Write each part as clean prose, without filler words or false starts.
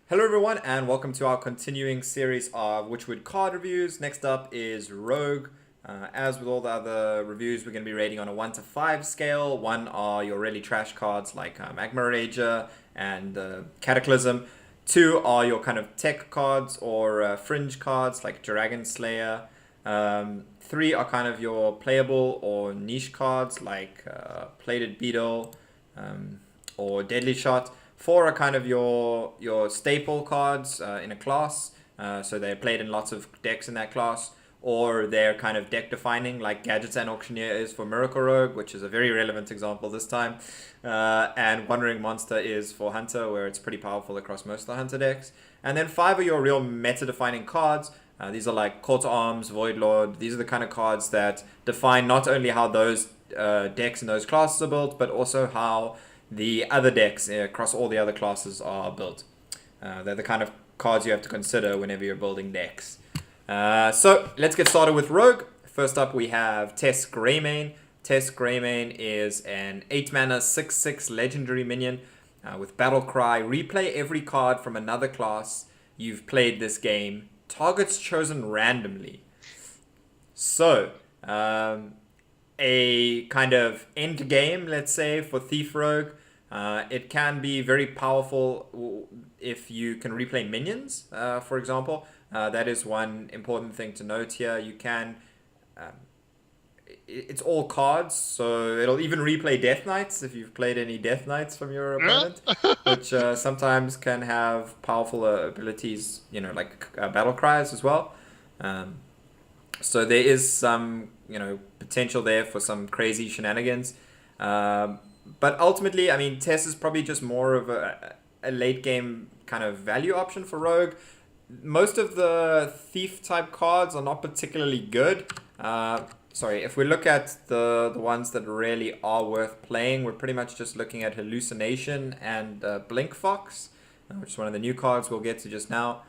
Hello everyone and welcome to our continuing series of Witchwood card reviews. Next up is Rogue. As with all the other reviews, we're going to be rating on a 1 to 5 scale. 1 are your really trash cards like Magma Rager and Cataclysm. 2 are your kind of tech cards or fringe cards like Dragon Slayer. 3 are kind of your playable or niche cards like Plated Beetle or Deadly Shot. 4 are kind of your staple cards in a class, so they're played in lots of decks in that class, or they're kind of deck defining, like Gadgets and Auctioneer is for Miracle Rogue, which is a very relevant example this time, and Wandering Monster is for Hunter, where it's pretty powerful across most of the Hunter decks. And then 5 are your real meta defining cards. These are like Court of Arms, Void Lord. These are the kind of cards that define not only how those decks and those classes are built, but also how the other decks across all the other classes are built. They're the kind of cards you have to consider whenever you're building decks. So let's get started with Rogue. First up we have Tess Greymane. Tess Greymane is an 8 mana 6/6 legendary minion with Battle Cry. Replay every card from another class you've played this game. Targets chosen randomly. So, a kind of end game, let's say, for Thief Rogue. It can be very powerful if you can replay minions, for example. That is one important thing to note here. You can... it's all cards, so it'll even replay Death Knights if you've played any Death Knights from your opponent, which sometimes can have powerful abilities, like Battle Cries as well. So there is some, potential there for some crazy shenanigans. But ultimately, I mean, Tess is probably just more of a late game kind of value option for Rogue. Most of the thief type cards are not particularly good. If we look at the ones that really are worth playing, we're pretty much just looking at Hallucination and Blink Fox, which is one of the new cards we'll get to just now.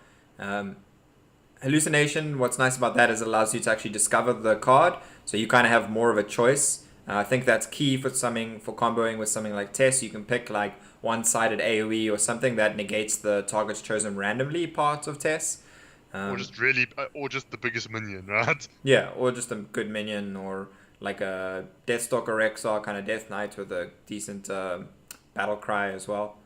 Hallucination, what's nice about that is it allows you to actually discover the card, so you kind of have more of a choice. I think that's key for comboing with something like Tess. You can pick like one-sided AoE or something that negates the targets chosen randomly part of Tess. Or just the biggest minion, right? Yeah, or just a good minion, or like a Deathstalker Rexar kind of Death Knight with a decent battle cry as well.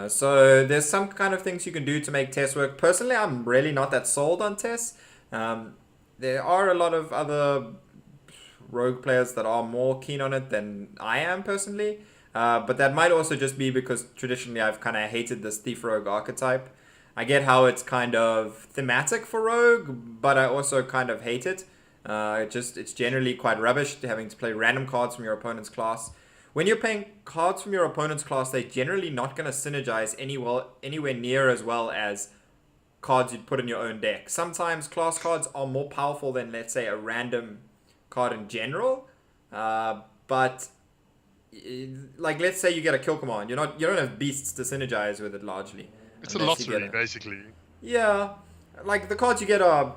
So there's some kind of things you can do to make Tess work. Personally, I'm really not that sold on Tess. There are a lot of other Rogue players that are more keen on it than I am personally. But that might also just be because traditionally I've kind of hated this Thief Rogue archetype. I get how it's kind of thematic for Rogue, but I also kind of hate it. It's generally quite rubbish having to play random cards from your opponent's class. When you're playing cards from your opponent's class, they're generally not going to synergize anywhere near as well as cards you'd put in your own deck. Sometimes class cards are more powerful than, let's say, a random card in general, but like let's say you get a kill command, you don't have beasts to synergize with it largely. It's a lottery, basically. Yeah, like the cards you get are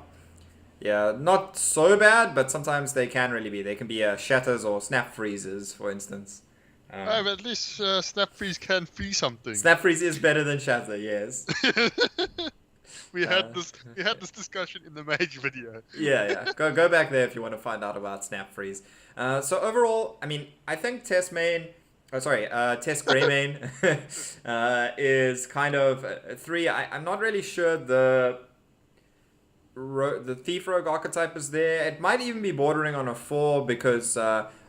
not so bad, but sometimes they can really be. They can be shatters or snap freezes, for instance. But at least Snap Freeze can freeze something. Snap freeze is better than shatter, yes. We had this discussion in the mage video. Yeah. Go back there if you want to find out about Snap Freeze. So overall, I mean, I think Tess Greymane is kind of a 3. I'm not really sure the Thief Rogue archetype is there. It might even be bordering on a 4 because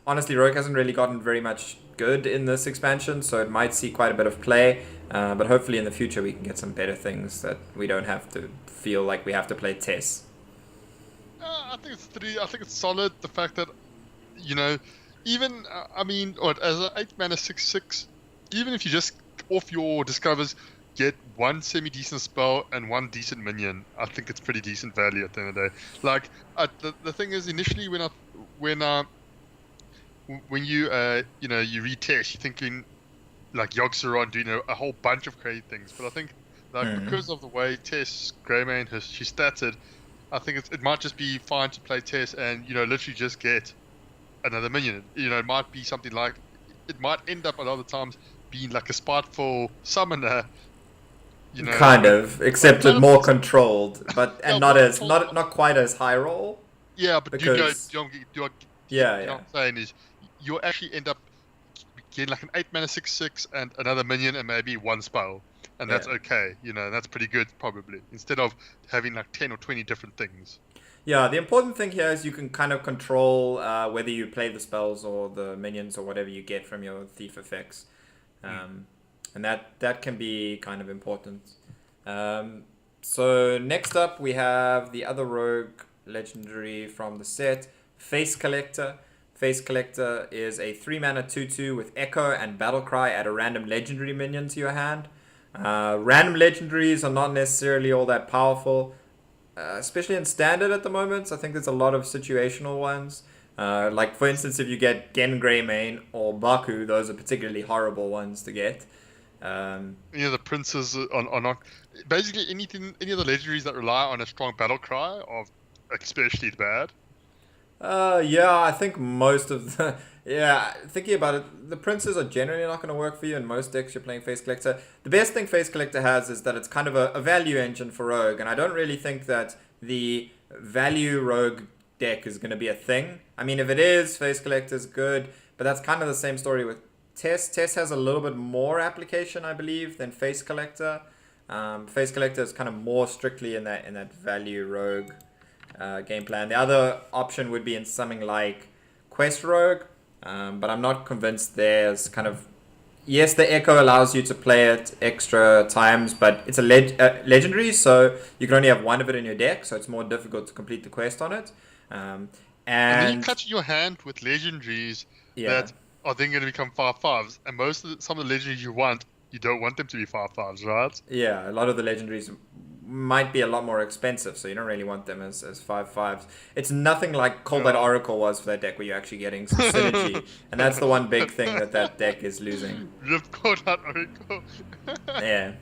honestly, Rogue hasn't really gotten very much good in this expansion, so it might see quite a bit of play. But hopefully in the future we can get some better things that we don't have to feel like we have to play Tess. I think it's 3. I think it's solid. The fact that, even, as an 8 mana 6/6, even if you just, off your discovers, get one semi-decent spell and one decent minion, I think it's pretty decent value at the end of the day. Like, the thing is, initially when you you read Tess, you're thinking like Yogg-Saron doing a whole bunch of crazy things, but I think because of the way Tess Greymane she's statted, I think it might just be fine to play Tess and literally just get another minion. It might be something like, it might end up a lot of times being like a spiteful summoner You know, Kind of, except it kind of, more controlled, but yeah, and not more as controlled. not quite as high roll Yeah, but because you know yeah, what I'm saying is you'll actually end up getting like an 8 mana 6/6 and another minion and maybe one spell, and yeah. that's okay. You know, that's pretty good probably. Instead of having like 10 or 20 different things. Yeah, the important thing here is you can kind of control whether you play the spells or the minions or whatever you get from your thief effects, Mm. and that can be kind of important. Um, so next up we have the other rogue legendary from the set, Face Collector. Face Collector is a 3 mana 2/2 with Echo and Battle Cry. Add a random legendary minion to your hand. Random legendaries are not necessarily all that powerful, especially in standard at the moment. I think there's a lot of situational ones. Like for instance, if you get Gen Greymane or Baku, those are particularly horrible ones to get. Any of the princes are not basically anything. Any of the legendaries that rely on a strong battle cry are especially bad. Yeah, I think most of the yeah. Thinking about it, the princes are generally not going to work for you in most decks you're playing Face Collector. The best thing Face Collector has is that it's kind of a value engine for Rogue, and I don't really think that the value Rogue deck is going to be a thing. I mean, if it is, Face Collector is good, but that's kind of the same story with Test. Test has a little bit more application, I believe, than Face Collector. Face Collector is kind of more strictly in that value Rogue game plan. The other option would be in something like Quest Rogue, but I'm not convinced there's kind of. Yes, the Echo allows you to play it extra times, but it's a legendary, so you can only have one of it in your deck, so it's more difficult to complete the quest on it. And then you And clutch your hand with legendaries yeah, that are then going to become 5/5s, and some of the legendaries you don't want them to be 5/5s, right? yeah, a lot of the legendaries might be a lot more expensive, so you don't really want them as 5/5s. It's nothing like Cold Light Yeah. Oracle was for that deck, where you're actually getting some synergy, and that's the one big thing that deck is losing. Rip caught out Oracle. Yeah.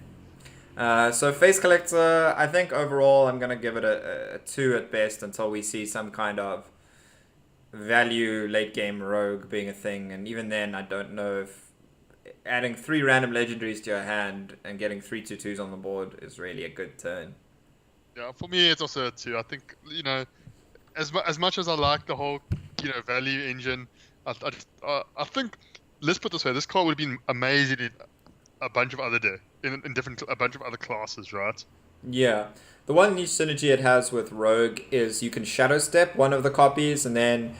So Face Collector, I think overall I'm gonna give it a 2 at best until we see some kind of value late game rogue being a thing, and even then I don't know if adding 3 random legendaries to your hand and getting 3 2/2s on the board is really a good turn. Yeah, for me it's also a 2. I think as much as I like the whole value engine, I think let's put it this way: this card would have been amazing in a bunch of other in different a bunch of other classes, right? Yeah. The one niche synergy it has with Rogue is you can Shadow Step one of the copies, and then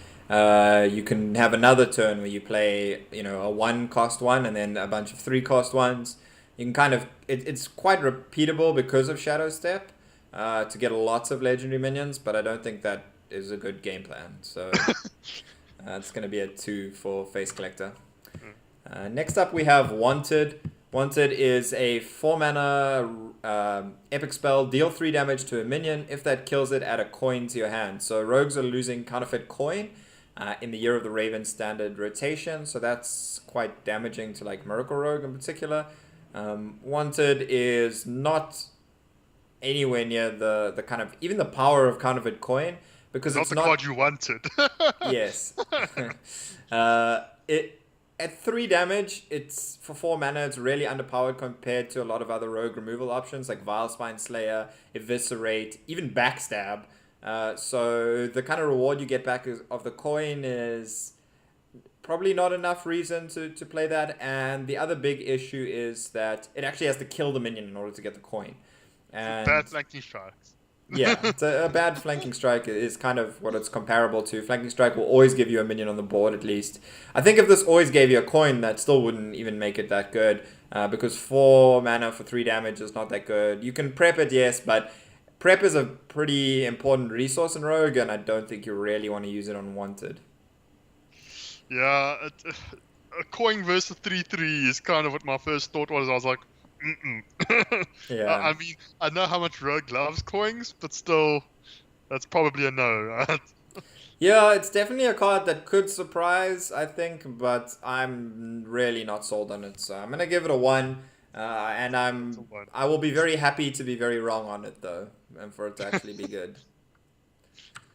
you can have another turn where you play, a 1 cost one and then a bunch of 3 cost ones. You can kind of, it's quite repeatable because of Shadow Step to get lots of legendary minions, but I don't think that is a good game plan. So it's going to be a 2 for Face Collector. Next up, we have Wanted. Wanted is a 4 mana epic spell. Deal 3 damage to a minion. If that kills it, add a coin to your hand. So rogues are losing counterfeit coin in the Year of the Raven standard rotation. So that's quite damaging to like Miracle Rogue in particular. Wanted is not anywhere near the kind of even the power of counterfeit coin because Not it's the not. card you wanted. Yes. It at 3 damage, it's for 4 mana, it's really underpowered compared to a lot of other rogue removal options like Vile Spine Slayer, Eviscerate, even Backstab. So the kind of reward you get back of the coin is probably not enough reason to play that. And the other big issue is that it actually has to kill the minion in order to get the coin. And Bad flanking strikes. yeah, it's a bad flanking strike is kind of what it's comparable to. Flanking strike will always give you a minion on the board at least. I think if this always gave you a coin, that still wouldn't even make it that good because 4 mana for 3 damage is not that good. You can prep it, yes, but prep is a pretty important resource in Rogue, and I don't think you really want to use it on Wanted. Yeah, a coin versus 3/3 is kind of what my first thought was. I was like, mm-mm. Yeah. I mean, I know how much Rogue loves coins, but still, that's probably a no, right? Yeah, it's definitely a card that could surprise, I think, but I'm really not sold on it. So I'm gonna give it a 1, and It's a one. I will be very happy to be very wrong on it though, and for it to actually be good.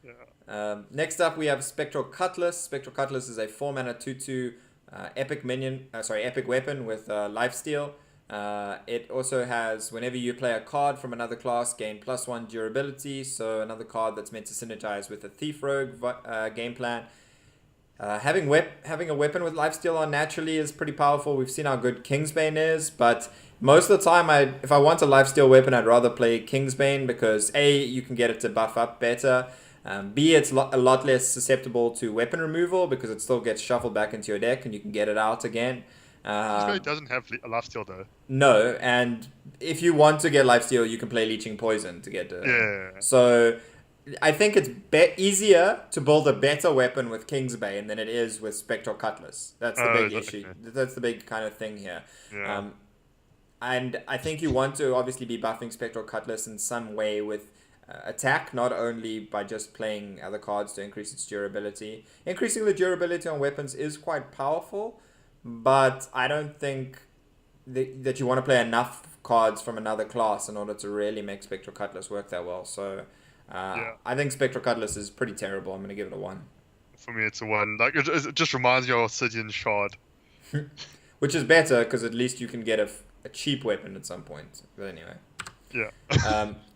Yeah. Next up, we have Spectral Cutlass. Spectral Cutlass is a 4 mana 2/2 epic weapon with lifesteal. It also has, whenever you play a card from another class, gain +1 durability. So another card that's meant to synergize with the Thief Rogue game plan. Having a weapon with lifesteal on naturally is pretty powerful. We've seen how good Kingsbane is, but most of the time, if I want a lifesteal weapon, I'd rather play Kingsbane because A, you can get it to buff up better. B, it's a lot less susceptible to weapon removal because it still gets shuffled back into your deck and you can get it out again. It doesn't have a lifesteal though. No, and if you want to get lifesteal, you can play Leeching Poison to get it. Yeah. So I think it's easier to build a better weapon with Kingsbane than it is with Spectral Cutlass. That's the big issue. Okay. That's the big kind of thing here. Yeah. And I think you want to obviously be buffing Spectral Cutlass in some way with attack, not only by just playing other cards to increase its durability. Increasing the durability on weapons is quite powerful, but I don't think that you want to play enough cards from another class in order to really make Spectral Cutlass work that well. So I think Spectral Cutlass is pretty terrible. I'm going to give it a 1. For me, it's a 1. Like it just reminds me of Obsidian Shard. Which is better because at least you can get a cheap weapon at some point. But anyway. Yeah.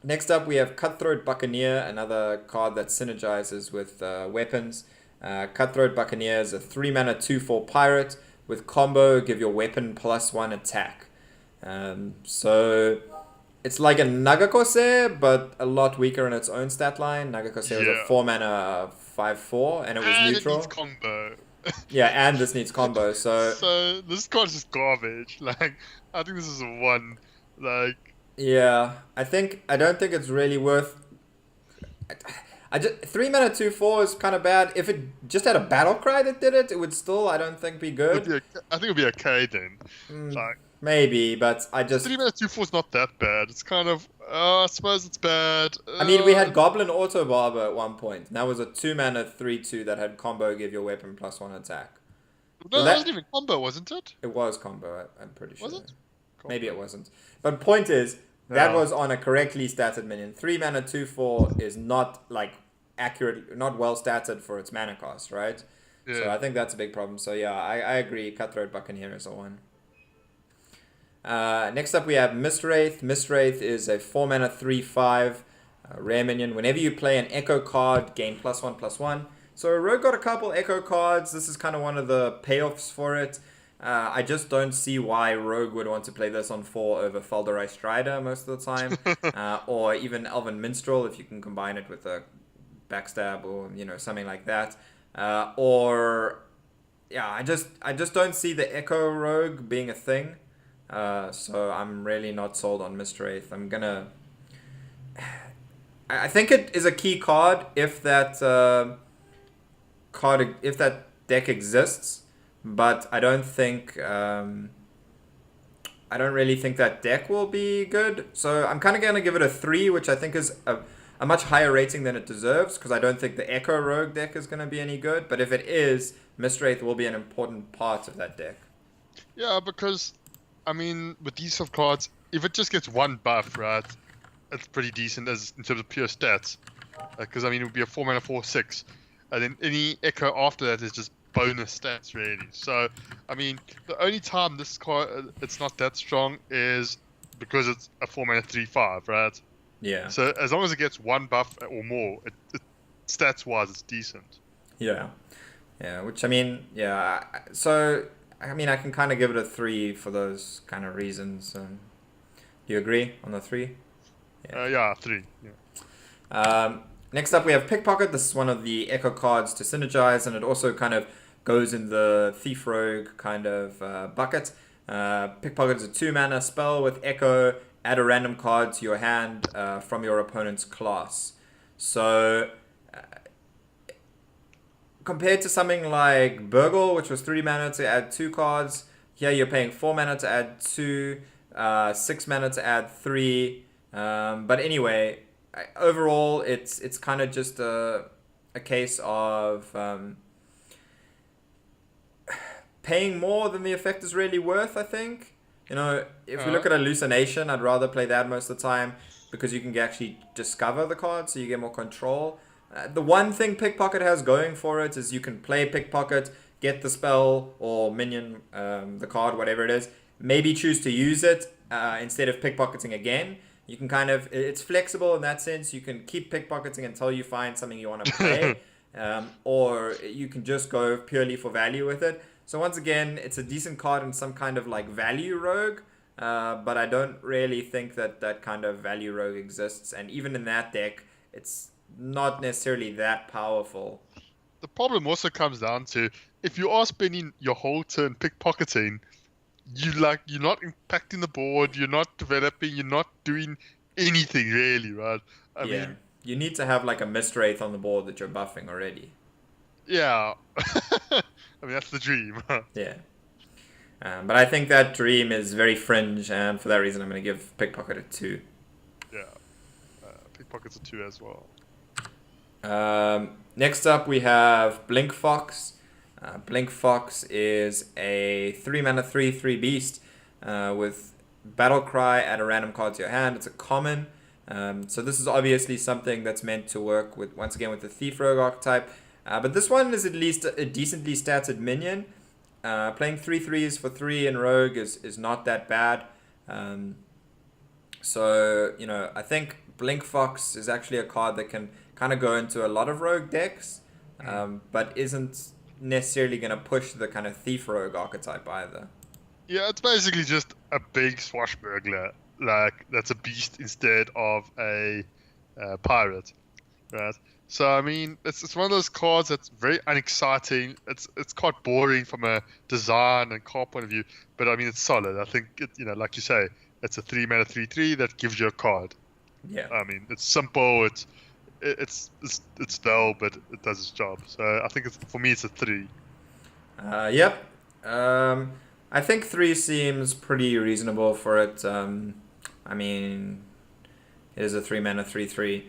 Next up, we have Cutthroat Buccaneer, another card that synergizes with weapons. Cutthroat Buccaneer is a 3-mana 2/4 pirate with combo, give your weapon +1 attack. So it's like a Naga Corsair, but a lot weaker in its own stat line. Naga Corsair was a 4-mana 5/4, and it was neutral. It needs combo. Yeah, and this needs combo. So this card's just garbage. Like, I think this is a 1. Like. Yeah, I don't think it's really worth. I just 3-mana 2/4 is kind of bad. If it just had a battle cry that did it, it would still, I don't think, be good. I think it would be okay then. Like, maybe, but I just 3-mana 2/4 is not that bad. It's kind of, I suppose it's bad. I mean, we had Goblin Auto Barber at one point. And that was a 2-mana 3/2 that had combo, give your weapon +1 attack. No, that wasn't even combo, wasn't it? It was combo. I'm pretty sure. Was it? Maybe it wasn't. But point is, that was on a correctly statted minion. 3-mana 2/4 is not like accurate, not well statted for its mana cost, right? Yeah. So I think that's a big problem. So yeah, I agree. Cutthroat Buccaneer is a 1. Next up we have Wraith. Wraith is a 4-mana 3/5 rare minion. Whenever you play an Echo card, gain +1/+1. So Rogue got a couple Echo cards. This is kind of one of the payoffs for it. I just don't see why Rogue would want to play this on 4 over Falderai Strider most of the time. Or even Elven Minstrel if you can combine it with a Backstab or something like that. I just don't see the Echo Rogue being a thing. So I'm really not sold on Wraith. I think it is a key card if that deck exists. But I don't really think that deck will be good. So I'm kind of going to give it a 3, which I think is a much higher rating than it deserves, because I don't think the Echo Rogue deck is going to be any good. But if it is, Wraith will be an important part of that deck. Yeah, because, I mean, with these sort of cards, if it just gets 1 buff, right, it's pretty decent in terms of pure stats. Because, I mean, it would be a 4-mana 4/6. And then any Echo after that is just bonus stats, really. So, I mean, the only time this card it's not that strong is because it's a 4-mana 3/5, right? Yeah. So as long as it gets 1 buff or more, it stats-wise, it's decent. Yeah. Yeah. Which I mean, yeah. So I mean, I can kind of give it a 3 for those kind of reasons. Do you agree on the 3? Yeah, 3. Yeah. Next up, we have Pickpocket. This is one of the Echo cards to synergize, and it also kind of goes in the Thief Rogue kind of bucket. Pickpocket is a 2-mana spell with Echo. Add a random card to your hand from your opponent's class. So, compared to something like Burgle, which was 3 mana to add 2 cards, here you're paying 4 mana to add 2, 6 mana to add 3. But anyway, overall, it's kind of just a case of paying more than the effect is really worth, I think. If we look at hallucination, I'd rather play that most of the time because you can actually discover the card, so you get more control. The one thing Pickpocket has going for it is you can play Pickpocket, get the spell or minion, the card, whatever it is, maybe choose to use it instead of pickpocketing again. You can it's flexible in that sense. You can keep pickpocketing until you find something you want to play, or you can just go purely for value with it. So once again, it's a decent card in some kind of like value rogue, but I don't really think that kind of value rogue exists. And even in that deck, it's not necessarily that powerful. The problem also comes down to if you are spending your whole turn pickpocketing, you're not impacting the board, you're not developing, you're not doing anything really, right? I mean, you need to have like a mist wraith on the board that you're buffing already. yeah. I mean, that's the dream. Yeah. But I think that dream is very fringe, and for that reason, I'm going to give Pickpocket a 2. Yeah. Pickpocket's a 2 as well. Next up, we have Blink Fox. Blink Fox is a 3 mana 3/3 beast with Battle Cry, add a random card to your hand. It's a common. So this is obviously something that's meant to work with, once again, with the Thief Rogue archetype. But this one is at least a decently statted minion. Playing 3/3s for 3 in Rogue is not that bad. So, I think Blink Fox is actually a card that can kind of go into a lot of Rogue decks, but isn't necessarily going to push the kind of Thief Rogue archetype either. Yeah, it's basically just a big swashbuckler, like that's a beast instead of a pirate, right? So I mean, it's one of those cards that's very unexciting. It's quite boring from a design and card point of view, but I mean it's solid. I think like you say, it's a 3 mana 3/3 that gives you a card. Yeah. I mean it's simple. It's dull, but it does its job. So I think for me it's a 3. Yep. I think 3 seems pretty reasonable for it. I mean, it is a 3 mana 3/3.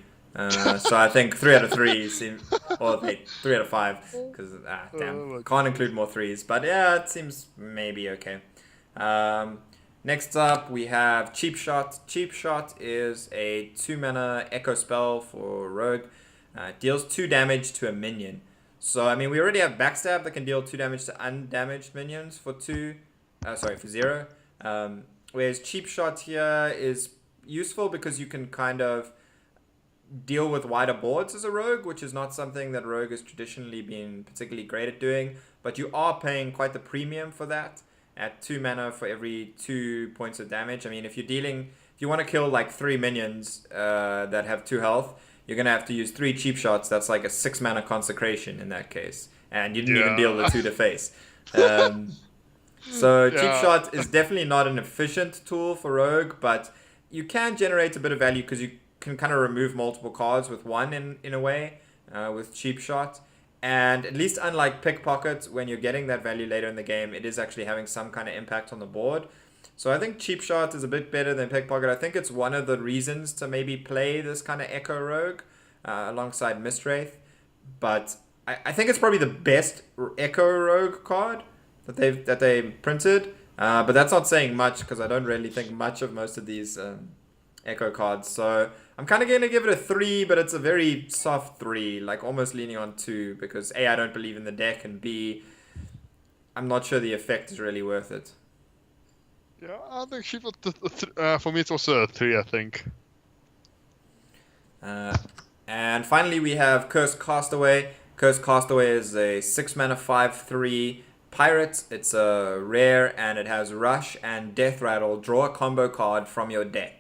So I think 3 out of 3 seem, or wait, 3 out of 5, because can't include more 3s. But yeah, it seems maybe okay. Next up, we have Cheap Shot. Cheap Shot is a 2 mana echo spell for Rogue. Deals 2 damage to a minion. So, I mean, we already have Backstab that can deal 2 damage to undamaged minions for 0. Whereas Cheap Shot here is useful because you can kind of deal with wider boards as a Rogue, which is not something that Rogue has traditionally been particularly great at doing. But you are paying quite the premium for that, at 2 mana for every 2 points of damage. I mean, if you want to kill like 3 minions that have 2 health, you're going to have to use 3 Cheap Shots. That's like a 6 mana consecration in that case. And you didn't even deal the 2 to face. So Cheap Shot is definitely not an efficient tool for Rogue, but you can generate a bit of value because you can kind of remove multiple cards with one in a way with Cheap Shot. And at least unlike Pickpocket, when you're getting that value later in the game, it is actually having some kind of impact on the board. So I think Cheap Shot is a bit better than Pickpocket. I think it's one of the reasons to maybe play this kind of Echo Rogue alongside Mist Wraith. But I think it's probably the best Echo Rogue card that they printed. But that's not saying much because I don't really think much of most of these Echo cards. So I'm kind of going to give it a 3, but it's a very soft 3, like almost leaning on 2, because A, I don't believe in the deck, and B, I'm not sure the effect is really worth it. Yeah, I think for me it's also a 3, I think. And finally we have Cursed Castaway. Cursed Castaway is a 6 mana 5/3 pirate. It's a rare, and it has Rush and Death Rattle. Draw a combo card from your deck.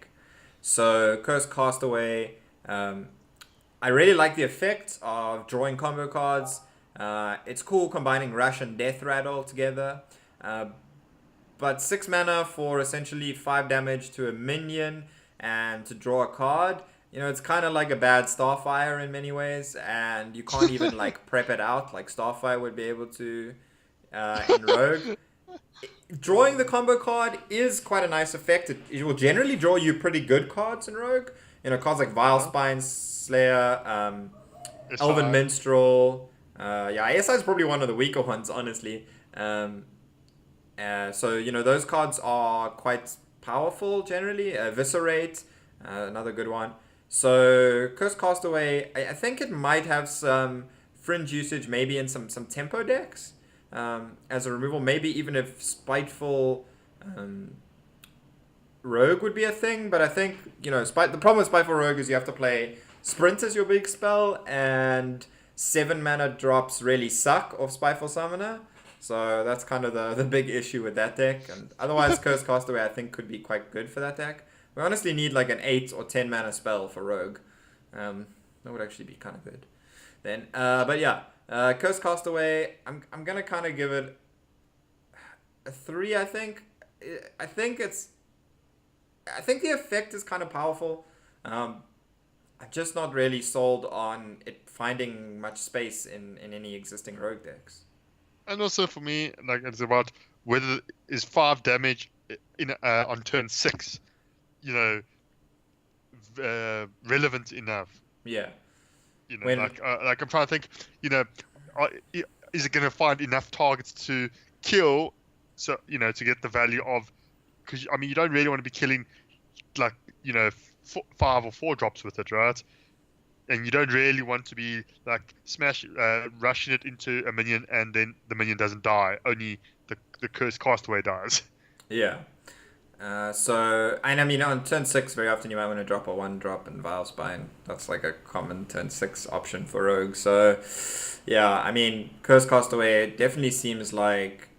So, Cursed Castaway, I really like the effect of drawing combo cards. It's cool combining Rush and Death Rattle together. But 6 mana for essentially 5 damage to a minion and to draw a card. It's kind of like a bad Starfire in many ways, and you can't even like prep it out like Starfire would be able to in Rogue. Drawing the combo card is quite a nice effect. It will generally draw you pretty good cards in Rogue. Cards like Vile Spine Slayer, Elven Minstrel. SI is probably one of the weaker ones, honestly. So, those cards are quite powerful generally. Eviscerate, another good one. So, Cursed Castaway, I think it might have some fringe usage maybe in some tempo decks. As a removal, maybe even if Spiteful Rogue would be a thing, but I think, the problem with Spiteful Rogue is you have to play Sprint as your big spell, and 7 mana drops really suck off Spiteful Summoner. So that's kind of the big issue with that deck. And otherwise, Curse Castaway I think could be quite good for that deck. We honestly need like an 8 or 10 mana spell for Rogue. That would actually be kind of good. Then, but yeah, Curse Castaway, I'm gonna kind of give it a 3. I think the effect is kind of powerful. I'm just not really sold on it finding much space in any existing Rogue decks. And also for me, like it's about whether is 5 damage in on turn 6, relevant enough. Yeah. Like I'm trying to think, is it going to find enough targets to kill, so to get the value of, because I mean you don't really want to be killing like 5 or 4 drops with it, right? And you don't really want to be like rushing it into a minion and then the minion doesn't die. Only the Cursed Castaway dies. Yeah. And I mean on turn 6 very often you might want to drop a 1-drop in Vile Spine. That's like a common turn 6 option for Rogue. So yeah, I mean Cursed Castaway definitely seems like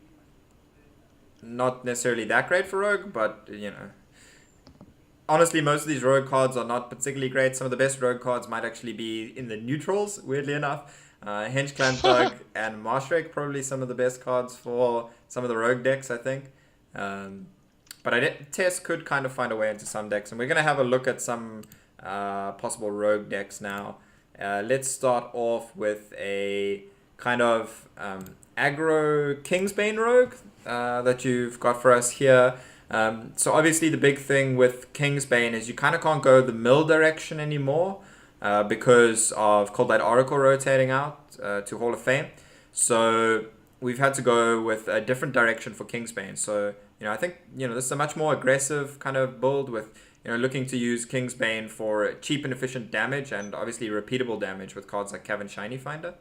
not necessarily that great for Rogue, but honestly, most of these Rogue cards are not particularly great. Some of the best Rogue cards might actually be in the neutrals, weirdly enough. Hench Clan Thug and Marshdrake, probably some of the best cards for some of the Rogue decks, I think. But Tess could kind of find a way into some decks. And we're going to have a look at some possible Rogue decks now. Let's start off with a kind of aggro Kingsbane Rogue that you've got for us here. So obviously the big thing with Kingsbane is you kind of can't go the mill direction anymore because of Cold Light Oracle rotating out to Hall of Fame. So we've had to go with a different direction for Kingsbane. So, I think, this is a much more aggressive kind of build with, looking to use Kingsbane for cheap and efficient damage and obviously repeatable damage with cards like Cavern Shiny Finder.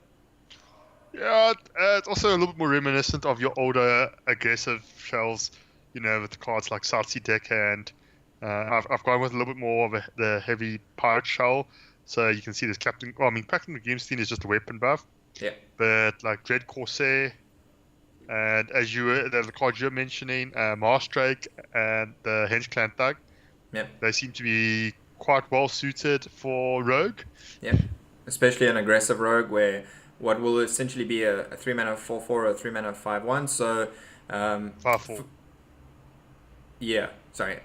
Yeah, it's also a little bit more reminiscent of your older aggressive shells, with cards like Southsea Deckhand. I've gone with a little bit more of the heavy pirate shell. So you can see this Captain Grimstein is just a weapon buff. Yeah. But like Dread Corsair, and as the cards you're mentioning, Marshdrake and the Hench Clan Thug. Yeah. They seem to be quite well suited for Rogue. Yeah. Especially an aggressive Rogue where what will essentially be a 3-mana 4/4 or a 3-mana 5/1. So 5/4. Yeah, sorry.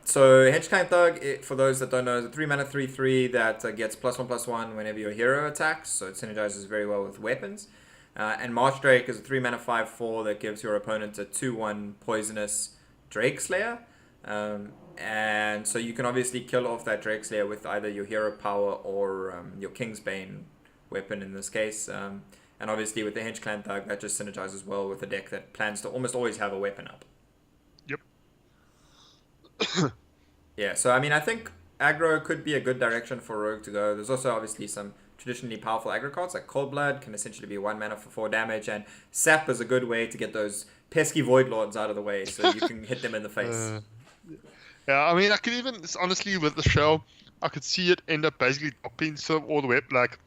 So Henchkind Thug, for those that don't know, is a 3-mana 3/3 that gets +1/+1 whenever your hero attacks, so it synergizes very well with weapons. And Marshdrake is a 3-mana 5/4 that gives your opponent a 2/1 poisonous Drake Slayer. And so you can obviously kill off that Drake Slayer with either your hero power or your Kingsbane weapon in this case. And obviously with the Hench Clan Thug, that just synergizes well with a deck that plans to almost always have a weapon up. Yep. Yeah, so I mean, I think aggro could be a good direction for Rogue to go. There's also obviously some traditionally powerful aggro cards like Cold Blood can essentially be 1 mana for 4 damage, and Sap is a good way to get those pesky Void Lords out of the way so you can hit them in the face. Yeah, I mean, I could even, honestly, with the shell, I could see it end up basically dropping all the way up, like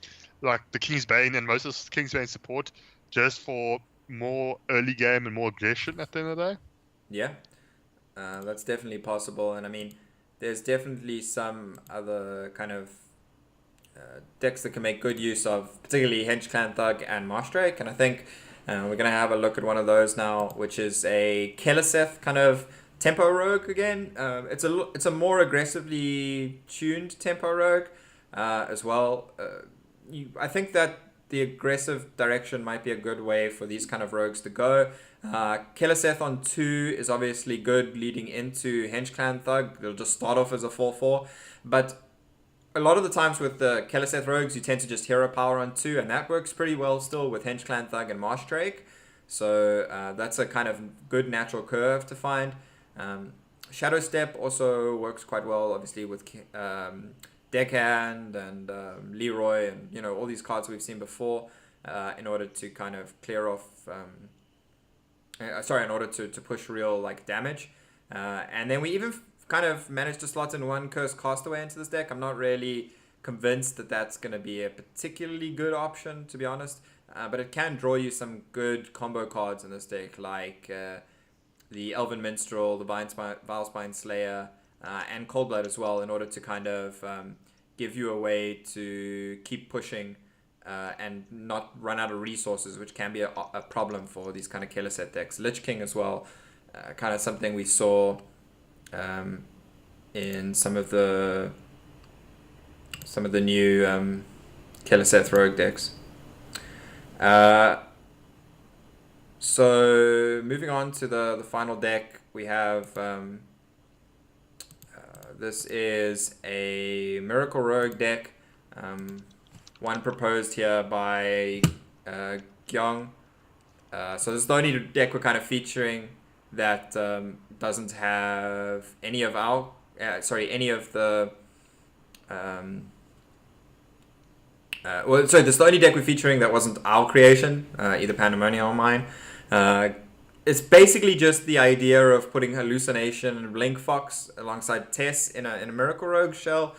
the Kingsbane and most of the Kingsbane support, just for more early game and more aggression at the end of the day. Yeah, that's definitely possible. And I mean, there's definitely some other kind of decks that can make good use of, particularly Hench Clan Thug and Marshdrake. And I think we're going to have a look at one of those now, which is a Keleseth kind of tempo rogue again. It's a more aggressively tuned tempo rogue as well. I think that the aggressive direction might be a good way for these kind of rogues to go. Keleseth on 2 is obviously good leading into Hench Clan Thug. They'll just start off as a 4/4. But a lot of the times with the Keleseth rogues, you tend to just hero power on 2, and that works pretty well still with Hench Clan Thug and Marshdrake. So that's a kind of good natural curve to find. Shadow Step also works quite well, obviously, with Deckhand and Leroy and all these cards we've seen before in order to kind of clear off in order to push real like damage. And then we even kind of managed to slot in one Cursed Castaway into this deck. I'm not really convinced that that's going to be a particularly good option, to be honest. But it can draw you some good combo cards in this deck, like the Elven Minstrel, the Vilespine Slayer, and Coldblood as well, in order to kind of give you a way to keep pushing and not run out of resources, which can be a problem for these kind of killer set decks. Lich King as well, kind of something we saw in some of the new killer set rogue decks. So moving on to the final deck, we have this is a Miracle Rogue deck, one proposed here by Gyong. So this is the only deck we're kind of featuring that doesn't have any of our any of the this is the only deck we're featuring that wasn't our creation, either Pandemonium or mine. It's basically just the idea of putting Hallucination and Blink Fox alongside Tess in a Miracle Rogue shell.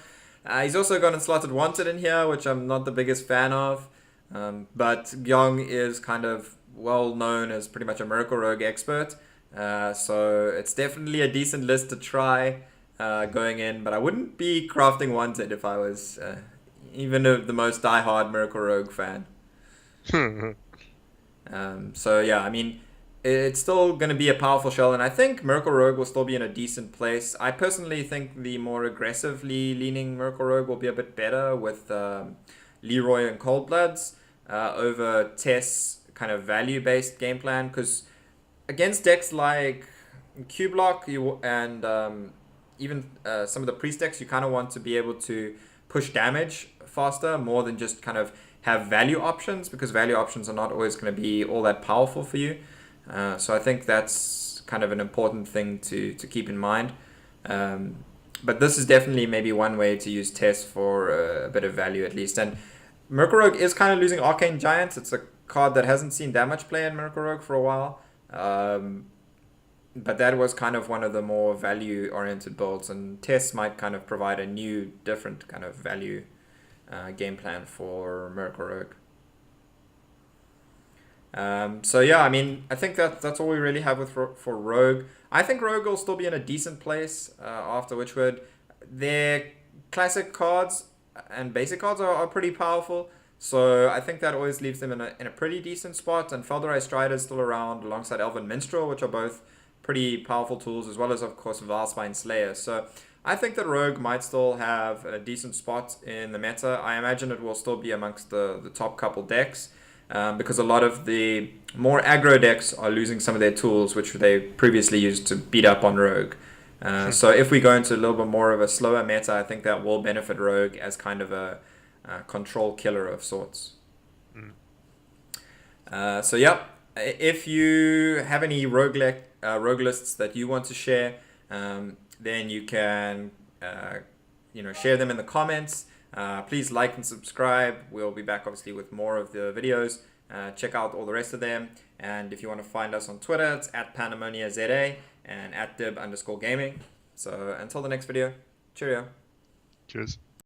He's also got and slotted Wanted in here, which I'm not the biggest fan of. But Gyong is kind of well known as pretty much a Miracle Rogue expert. So it's definitely a decent list to try going in. But I wouldn't be crafting Wanted if I was even the most diehard Miracle Rogue fan. So yeah, I mean, it's still going to be a powerful shell, and I think Miracle Rogue will still be in a decent place. I personally think the more aggressively leaning Miracle Rogue will be a bit better with Leroy and Coldbloods over Tess kind of value-based game plan, because against decks like Q-Block and even some of the priest decks, you kind of want to be able to push damage faster more than just kind of have value options, because value options are not always going to be all that powerful for you. So I think that's kind of an important thing to keep in mind. But this is definitely maybe one way to use Tess for a bit of value at least. And Miracle Rogue is kind of losing Arcane Giants. It's a card that hasn't seen that much play in Miracle Rogue for a while. But that was kind of one of the more value-oriented builds. And Tess might kind of provide a new, different kind of value game plan for Miracle Rogue. So yeah, I mean, I think that's all we really have for Rogue. I think Rogue will still be in a decent place after Witchwood. Their classic cards and basic cards are pretty powerful, so I think that always leaves them in a pretty decent spot. And Felderai Strider is still around alongside Elven Minstrel, which are both pretty powerful tools, as well as of course Vilespine Slayer. So I think that Rogue might still have a decent spot in the meta. I imagine it will still be amongst the top couple decks. Because a lot of the more aggro decks are losing some of their tools, which they previously used to beat up on Rogue. So if we go into a little bit more of a slower meta, I think that will benefit Rogue as kind of a control killer of sorts. So yeah, if you have any rogue lists that you want to share, then you can share them in the comments. Please like and subscribe. We'll be back obviously with more of the videos. Check out all the rest of them. And if you want to find us on Twitter, it's @PandemoniaZA and @dib_gaming. So until the next video, cheerio. Cheers.